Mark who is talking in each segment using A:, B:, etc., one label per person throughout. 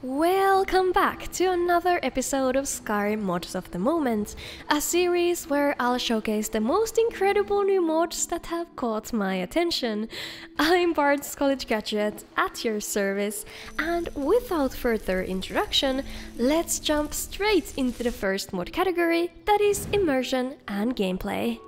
A: Welcome back to another episode of Skyrim Mods of the Moment, a series where I'll showcase the most incredible new mods that have caught my attention. I'm Bard's college graduate at your service, and without further introduction, let's jump straight into the first mod category, that is immersion and gameplay.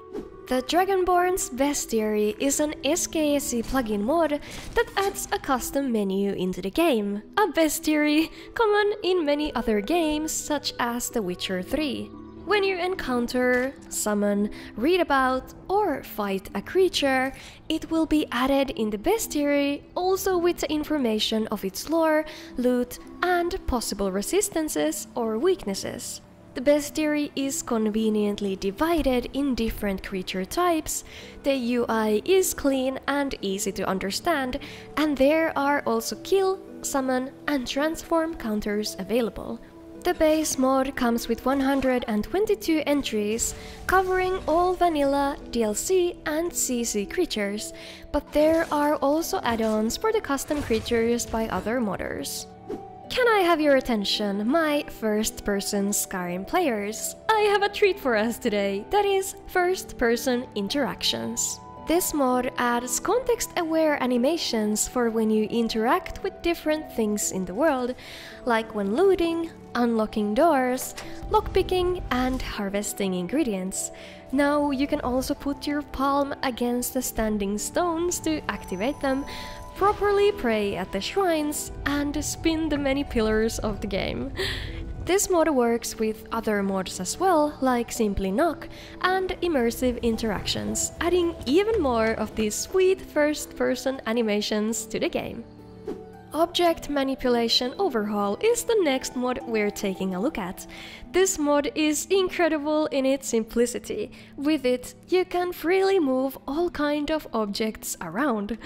A: The Dragonborn's Bestiary is an SKSE plugin mod that adds a custom menu into the game, a bestiary common in many other games such as The Witcher 3. When you encounter, summon, read about, or fight a creature, it will be added in the bestiary, also with the information of its lore, loot, and possible resistances or weaknesses. The bestiary is conveniently divided in different creature types, the UI is clean and easy to understand, and there are also kill, summon, and transform counters available. The base mod comes with 122 entries, covering all vanilla, DLC, and CC creatures, but there are also add-ons for the custom creatures by other modders. Can I have your attention, my first-person Skyrim players? I have a treat for us today, that is, first-person interactions. This mod adds context-aware animations for when you interact with different things in the world, like when looting, unlocking doors, lockpicking, and harvesting ingredients. Now you can also put your palm against the standing stones to activate them, properly pray at the shrines, and spin the many pillars of the game. This mod works with other mods as well, like Simply Knock and immersive interactions, adding even more of these sweet first-person animations to the game. Object Manipulation Overhaul is the next mod we're taking a look at. This mod is incredible in its simplicity. With it, you can freely move all kind of objects around.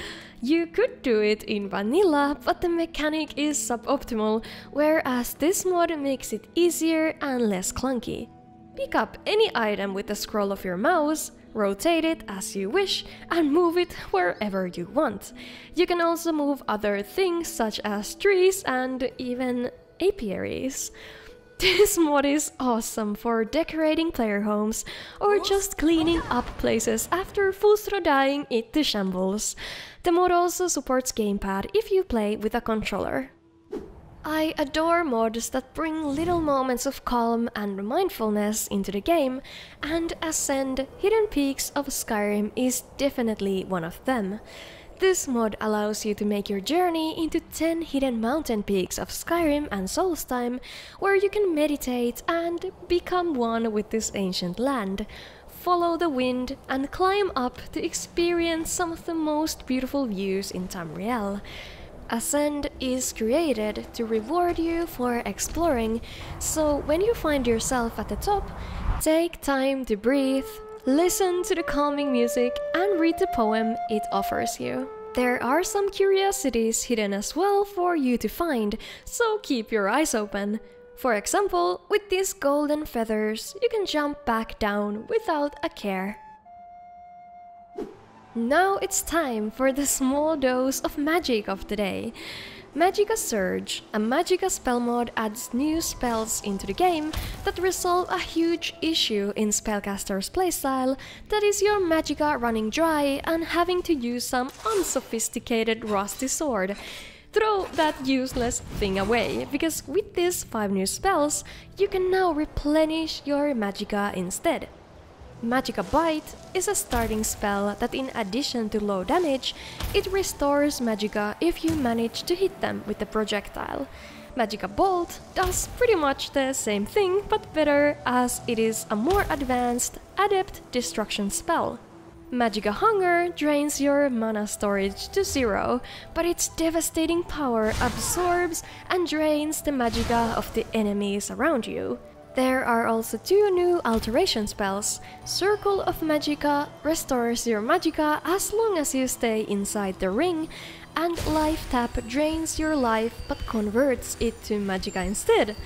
A: You could do it in vanilla, but the mechanic is suboptimal, whereas this mod makes it easier and less clunky. Pick up any item with the scroll of your mouse, rotate it as you wish, and move it wherever you want. You can also move other things such as trees and even apiaries. This mod is awesome for decorating player homes or just cleaning up places after Fusro dying it to shambles. The mod also supports gamepad if you play with a controller. I adore mods that bring little moments of calm and mindfulness into the game, and Ascend Hidden Peaks of Skyrim is definitely one of them. This mod allows you to make your journey into 10 hidden mountain peaks of Skyrim and Solstheim, where you can meditate and become one with this ancient land, follow the wind, and climb up to experience some of the most beautiful views in Tamriel. Ascend is created to reward you for exploring, so when you find yourself at the top, take time to breathe, listen to the calming music, and read the poem it offers you. There are some curiosities hidden as well for you to find, so keep your eyes open. For example, with these golden feathers, you can jump back down without a care. Now it's time for the small dose of magic of the day. Magicka Surge, a Magicka spell mod, adds new spells into the game that resolve a huge issue in Spellcaster's playstyle, that is your Magicka running dry and having to use some unsophisticated rusty sword. Throw that useless thing away, because with these 5 new spells, you can now replenish your Magicka instead. Magicka Bite is a starting spell that, in addition to low damage, it restores Magicka if you manage to hit them with the projectile. Magicka Bolt does pretty much the same thing, but better, as it is a more advanced, adept destruction spell. Magicka Hunger drains your mana storage to 0, but its devastating power absorbs and drains the Magicka of the enemies around you. There are also 2 new alteration spells. Circle of Magicka restores your Magicka as long as you stay inside the ring, and Life Tap drains your life but converts it to Magicka instead.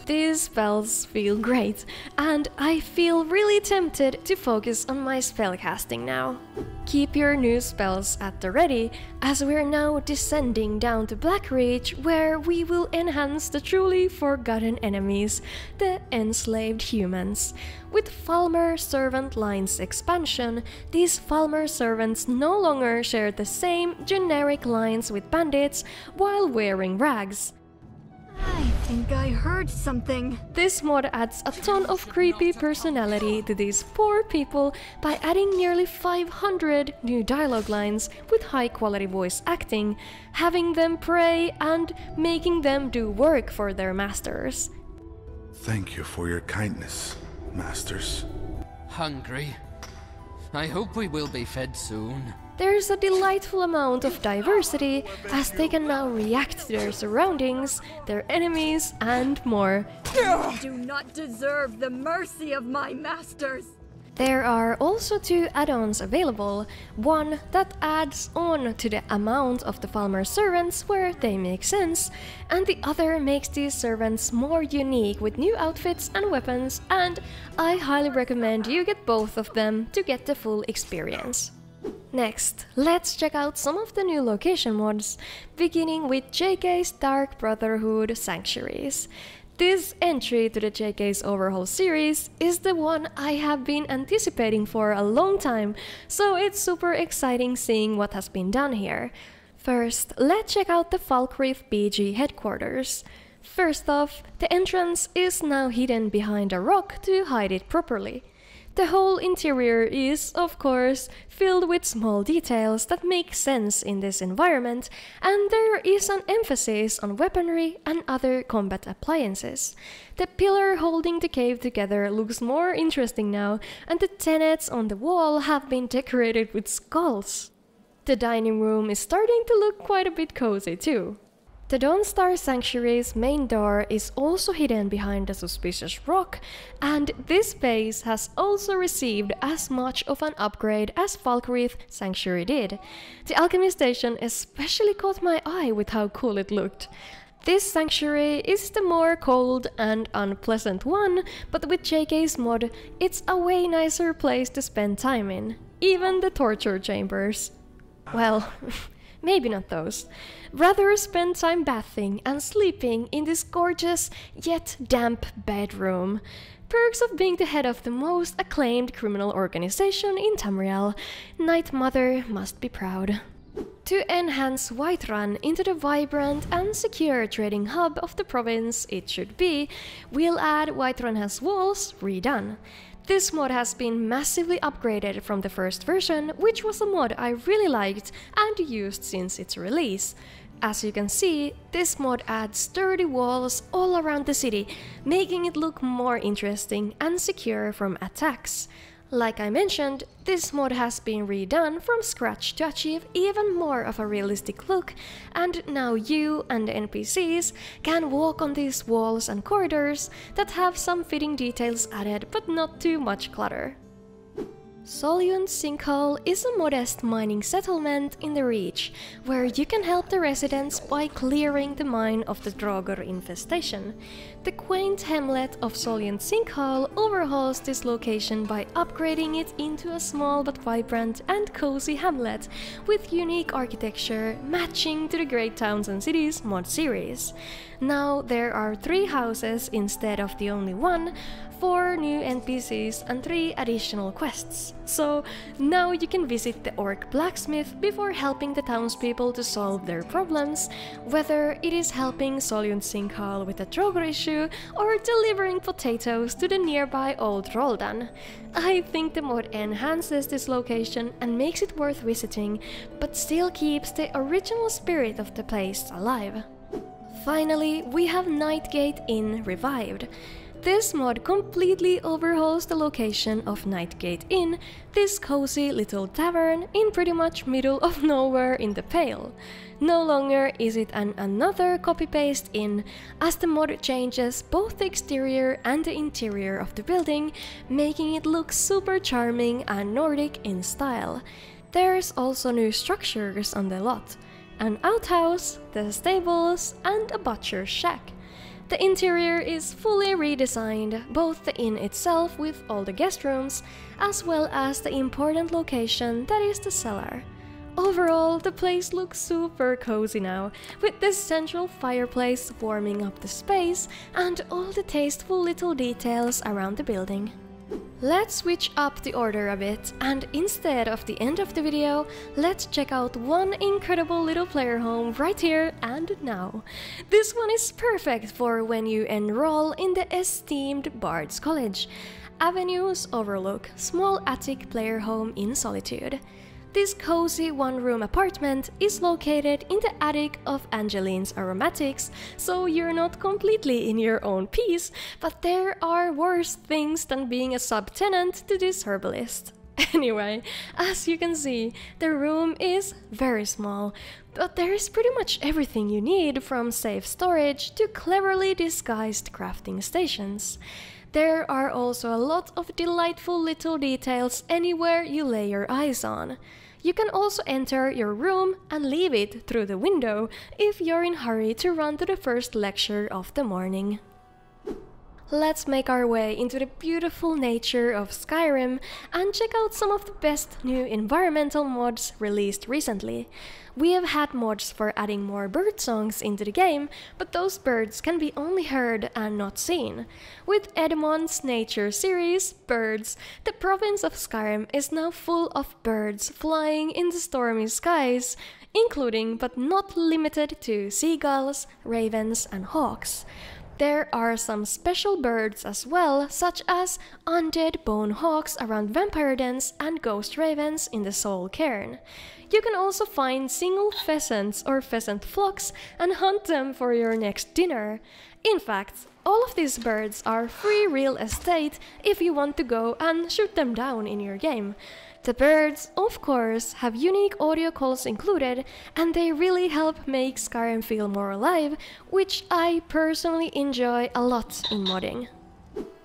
A: These spells feel great, and I feel really tempted to focus on my spellcasting now. Keep your new spells at the ready, as we're now descending down to Blackreach, where we will enhance the truly forgotten enemies, the enslaved humans. With Falmer Servant Lines expansion, these Falmer servants no longer share the same generic lines with bandits while wearing rags.
B: I think I heard something.
A: This mod adds a ton of creepy personality to these poor people by adding nearly 500 new dialogue lines with high quality voice acting, having them pray and making them do work for their masters.
C: Thank you for your kindness, masters.
D: Hungry. I hope we will be fed soon.
A: There's a delightful amount of diversity, as they can now react to their surroundings, their enemies, and more.
B: I do not deserve the mercy of my masters.
A: There are also 2 add-ons available, one that adds on to the amount of the Falmer servants where they make sense, and the other makes these servants more unique with new outfits and weapons, and I highly recommend you get both of them to get the full experience. Next, let's check out some of the new location mods, beginning with JK's Dark Brotherhood Sanctuaries. This entry to the JK's Overhaul series is the one I have been anticipating for a long time, so it's super exciting seeing what has been done here. First, let's check out the Falkreath BG headquarters. First off, the entrance is now hidden behind a rock to hide it properly. The whole interior is, of course, filled with small details that make sense in this environment, and there is an emphasis on weaponry and other combat appliances. The pillar holding the cave together looks more interesting now, and the tenets on the wall have been decorated with skulls. The dining room is starting to look quite a bit cozy too. The Dawnstar Sanctuary's main door is also hidden behind a suspicious rock, and this space has also received as much of an upgrade as Falkreath Sanctuary did. The alchemy station especially caught my eye with how cool it looked. This sanctuary is the more cold and unpleasant one, but with JK's mod, it's a way nicer place to spend time in. Even the torture chambers. Well, maybe not those. Rather spend time bathing and sleeping in this gorgeous yet damp bedroom. Perks of being the head of the most acclaimed criminal organization in Tamriel. Night Mother must be proud. To enhance Whiterun into the vibrant and secure trading hub of the province it should be, we'll add Whiterun Has Walls Redone. This mod has been massively upgraded from the first version, which was a mod I really liked and used since its release. As you can see, this mod adds sturdy walls all around the city, making it look more interesting and secure from attacks. Like I mentioned, this mod has been redone from scratch to achieve even more of a realistic look, and now you and the NPCs can walk on these walls and corridors that have some fitting details added but not too much clutter. Soljund Sinkhole is a modest mining settlement in the Reach, where you can help the residents by clearing the mine of the Draugr infestation. The quaint hamlet of Soljund Sinkhole overhauls this location by upgrading it into a small but vibrant and cozy hamlet with unique architecture matching to the Great Towns and Cities mod series. Now there are 3 houses instead of the only one, 4 new NPCs and 3 additional quests. So now you can visit the orc blacksmith before helping the townspeople to solve their problems, whether it is helping Soljund Sinkhole with a Draugr issue or delivering potatoes to the nearby old Roldan. I think the mod enhances this location and makes it worth visiting, but still keeps the original spirit of the place alive. Finally, we have Nightgate Inn Revived. This mod completely overhauls the location of Nightgate Inn, this cozy little tavern in pretty much middle of nowhere in the Pale. No longer is it another copy-paste inn, as the mod changes both the exterior and the interior of the building, making it look super charming and Nordic in style. There's also new structures on the lot. An outhouse, the stables, and a butcher's shack. The interior is fully redesigned, both the inn itself with all the guest rooms, as well as the important location that is the cellar. Overall, the place looks super cozy now, with this central fireplace warming up the space and all the tasteful little details around the building. Let's switch up the order a bit, and instead of the end of the video, let's check out one incredible little player home right here and now. This one is perfect for when you enroll in the esteemed Bard's College. Avenue's Overlook, small attic player home in Solitude. This cozy one-room apartment is located in the attic of Angeline's Aromatics, so you're not completely in your own piece, but there are worse things than being a subtenant to this herbalist. Anyway, as you can see, the room is very small, but there is pretty much everything you need, from safe storage to cleverly disguised crafting stations. There are also a lot of delightful little details anywhere you lay your eyes on. You can also enter your room and leave it through the window if you're in a hurry to run to the first lecture of the morning. Let's make our way into the beautiful nature of Skyrim and check out some of the best new environmental mods released recently. We have had mods for adding more bird songs into the game, but those birds can be only heard and not seen. With Edmond's nature series, Birds, the province of Skyrim is now full of birds flying in the stormy skies, including but not limited to seagulls, ravens, and hawks. There are some special birds as well, such as undead bone hawks around vampire dens and ghost ravens in the Soul Cairn. You can also find single pheasants or pheasant flocks and hunt them for your next dinner. In fact, all of these birds are free real estate if you want to go and shoot them down in your game. The birds, of course, have unique audio calls included, and they really help make Skyrim feel more alive, which I personally enjoy a lot in modding.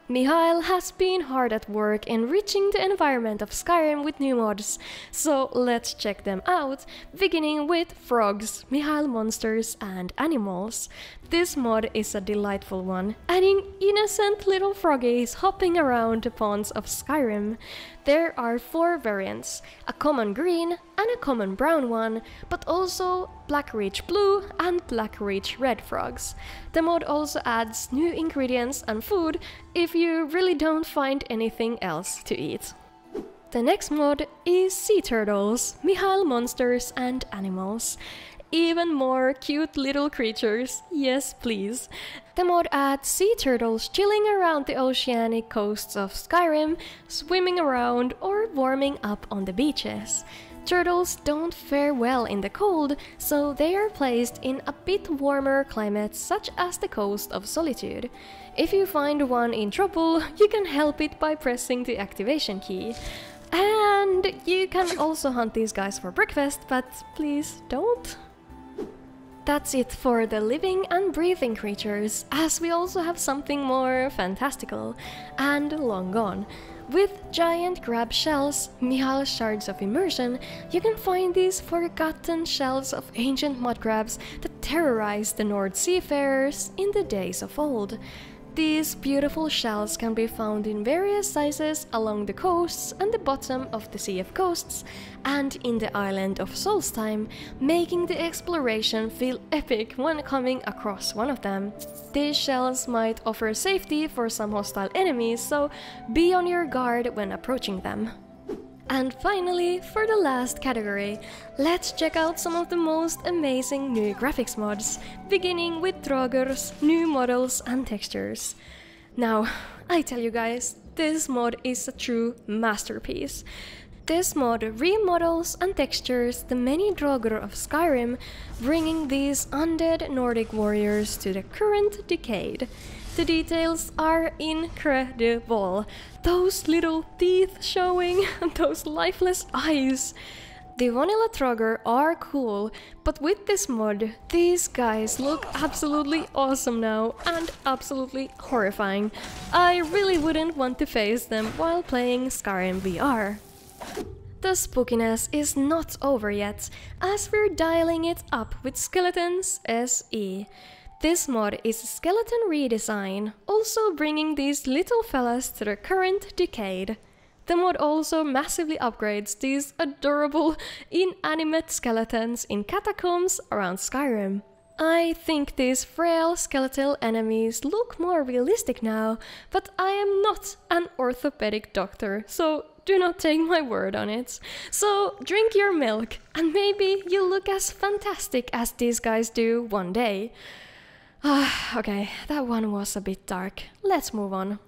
A: Mihail has been hard at work enriching the environment of Skyrim with new mods, so let's check them out, beginning with frogs, Mihail monsters, and animals. This mod is a delightful one, adding innocent little froggies hopping around the ponds of Skyrim. There are 4 variants, a common green and a common brown one, but also Blackreach blue and Blackreach red frogs. The mod also adds new ingredients and food if you really don't find anything else to eat. The next mod is sea turtles, Mihail monsters and animals. Even more cute little creatures, yes please. The mod adds sea turtles chilling around the oceanic coasts of Skyrim, swimming around or warming up on the beaches. Turtles don't fare well in the cold, so they are placed in a bit warmer climates such as the coast of Solitude. If you find one in trouble, you can help it by pressing the activation key. And you can also hunt these guys for breakfast, but please don't. That's it for the living and breathing creatures, as we also have something more fantastical and long gone. With giant crab shells, Mihail Shards of Immersion, you can find these forgotten shells of ancient mud crabs that terrorized the Nord seafarers in the days of old. These beautiful shells can be found in various sizes along the coasts and the bottom of the Sea of Ghosts and in the island of Solstheim, making the exploration feel epic when coming across one of them. These shells might offer safety for some hostile enemies, so be on your guard when approaching them. And finally, for the last category, let's check out some of the most amazing new graphics mods, beginning with Draugrs, new models and textures. Now, I tell you guys, this mod is a true masterpiece. This mod remodels and textures the many Draugr of Skyrim, bringing these undead Nordic warriors to the current decade. The details are incredible. Those little teeth showing and those lifeless eyes. The vanilla Draugr are cool, but with this mod, these guys look absolutely awesome now and absolutely horrifying. I really wouldn't want to face them while playing Skyrim VR. The spookiness is not over yet, as we're dialing it up with Skeletons SE. This mod is a skeleton redesign, also bringing these little fellas to their current decade. The mod also massively upgrades these adorable, inanimate skeletons in catacombs around Skyrim. I think these frail skeletal enemies look more realistic now, but I am not an orthopedic doctor, so do not take my word on it. So drink your milk, and maybe you'll look as fantastic as these guys do one day. Okay, that one was a bit dark. Let's move on.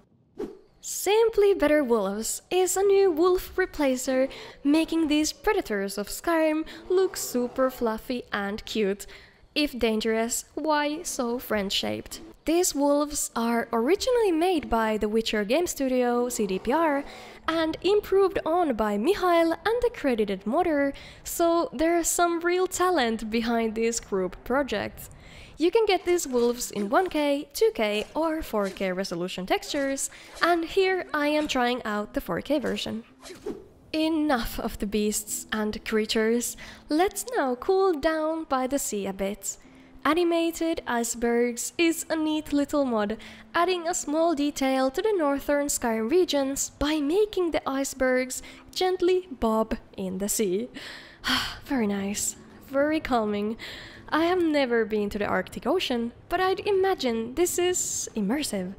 A: Simply Better Wolves is a new wolf replacer, making these predators of Skyrim look super fluffy and cute. If dangerous, why so friend-shaped? These wolves are originally made by the Witcher game studio CDPR and improved on by Mihail and the credited modder, so there's some real talent behind this group project. You can get these wolves in 1K, 2K or 4K resolution textures, and here I am trying out the 4K version. Enough of the beasts and creatures, let's now cool down by the sea a bit. Animated Icebergs is a neat little mod, adding a small detail to the northern Skyrim regions by making the icebergs gently bob in the sea. Very nice, very calming. I have never been to the Arctic Ocean, but I'd imagine this is immersive.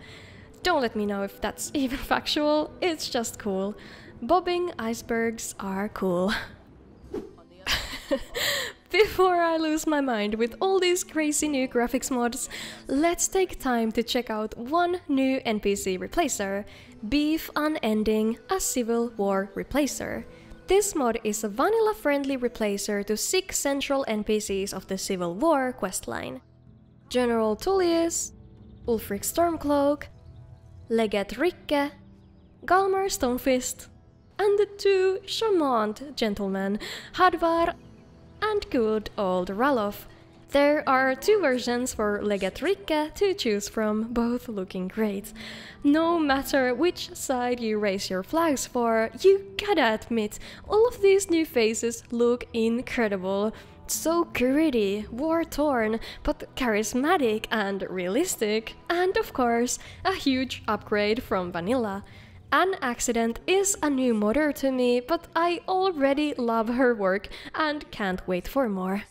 A: Don't let me know if that's even factual, it's just cool. Bobbing icebergs are cool. Before I lose my mind with all these crazy new graphics mods, let's take time to check out one new NPC replacer, Beef Unending, a Civil War replacer. This mod is a vanilla-friendly replacer to 6 central NPCs of the Civil War questline. General Tullius, Ulfric Stormcloak, Legate Rikke, Galmar Stonefist, and the 2 charmant gentlemen, Hadvar and good old Ralof. There are 2 versions for Legate Rikke to choose from, both looking great. No matter which side you raise your flags for, you gotta admit, all of these new faces look incredible. So gritty, war-torn, but charismatic and realistic. And of course, a huge upgrade from vanilla. An Accident is a new modder to me, but I already love her work and can't wait for more.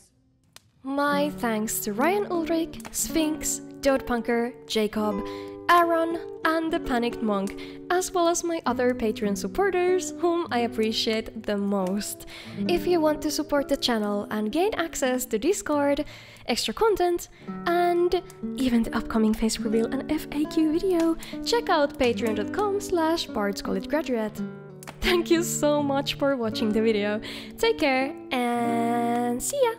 A: My thanks to Ryan Ulrich, Sphinx, Dodepunker, Jacob, Aaron, and the Panicked Monk, as well as my other Patreon supporters, whom I appreciate the most. If you want to support the channel and gain access to Discord, extra content, and even the upcoming face reveal and FAQ video, check out patreon.com/bardscollegegraduate. Thank you so much for watching the video. Take care and see ya!